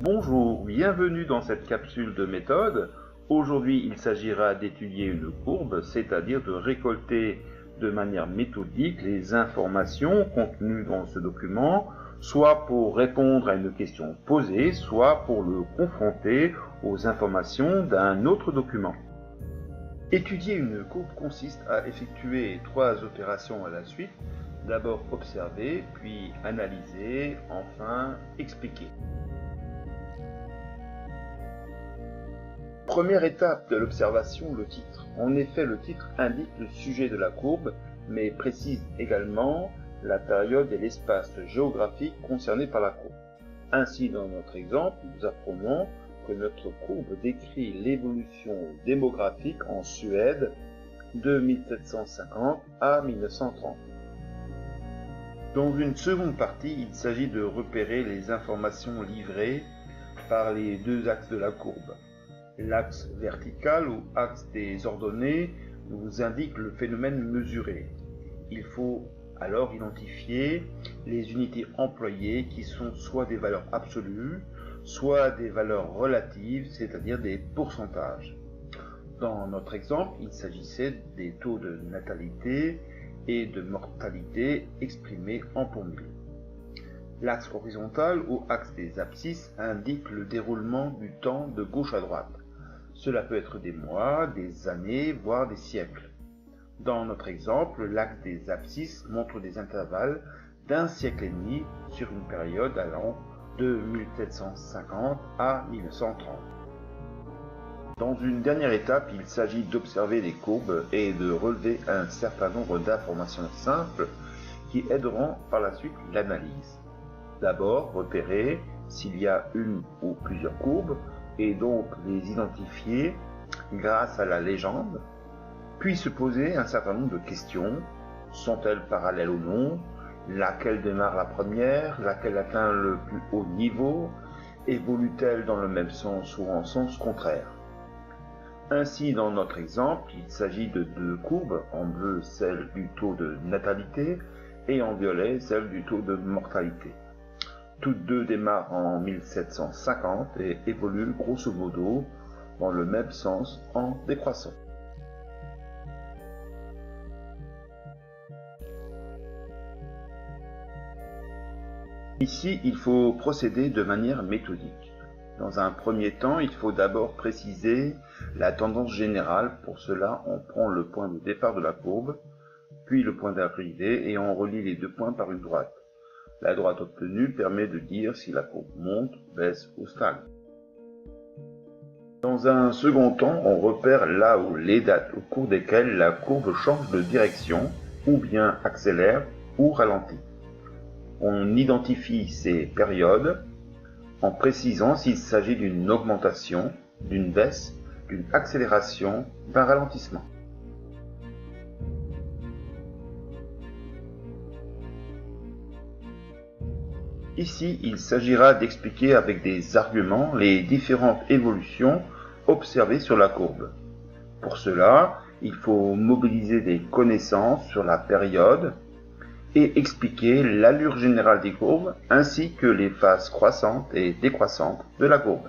Bonjour, bienvenue dans cette capsule de méthode. Aujourd'hui, il s'agira d'étudier une courbe, c'est-à-dire de récolter de manière méthodique les informations contenues dans ce document, soit pour répondre à une question posée, soit pour le confronter aux informations d'un autre document. Étudier une courbe consiste à effectuer 3 opérations à la suite. D'abord observer, puis analyser, enfin expliquer. Première étape de l'observation, le titre. En effet, le titre indique le sujet de la courbe, mais précise également la période et l'espace géographique concernés par la courbe. Ainsi, dans notre exemple, nous apprenons que notre courbe décrit l'évolution démographique en Suède de 1750 à 1930. Dans une seconde partie, il s'agit de repérer les informations livrées par les deux axes de la courbe. L'axe vertical ou axe des ordonnées nous indique le phénomène mesuré. Il faut alors identifier les unités employées qui sont soit des valeurs absolues, soit des valeurs relatives, c'est-à-dire des pourcentages. Dans notre exemple, il s'agissait des taux de natalité et de mortalité exprimés en pour mille. L'axe horizontal ou axe des abscisses indique le déroulement du temps de gauche à droite. Cela peut être des mois, des années, voire des siècles. Dans notre exemple, l'axe des abscisses montre des intervalles d'un siècle et demi sur une période allant de 1750 à 1930. Dans une dernière étape, il s'agit d'observer les courbes et de relever un certain nombre d'informations simples qui aideront par la suite l'analyse. D'abord, repérer s'il y a une ou plusieurs courbes et donc les identifier grâce à la légende, puis se poser un certain nombre de questions. Sont-elles parallèles ou non? Laquelle démarre la première? Laquelle atteint le plus haut niveau? Évolue-t-elle dans le même sens ou en sens contraire? Ainsi, dans notre exemple, il s'agit de deux courbes, en bleu celle du taux de natalité et en violet celle du taux de mortalité. Toutes deux démarrent en 1750 et évoluent grosso modo dans le même sens en décroissant. Ici, il faut procéder de manière méthodique. Dans un premier temps, il faut d'abord préciser la tendance générale. Pour cela, on prend le point de départ de la courbe, puis le point d'arrivée et on relie les deux points par une droite. La droite obtenue permet de dire si la courbe monte, baisse ou stagne. Dans un second temps, on repère là où les dates au cours desquelles la courbe change de direction, ou bien accélère ou ralentit. On identifie ces périodes en précisant s'il s'agit d'une augmentation, d'une baisse, d'une accélération, d'un ralentissement. Ici, il s'agira d'expliquer avec des arguments les différentes évolutions observées sur la courbe. Pour cela, il faut mobiliser des connaissances sur la période et expliquer l'allure générale des courbes ainsi que les phases croissantes et décroissantes de la courbe.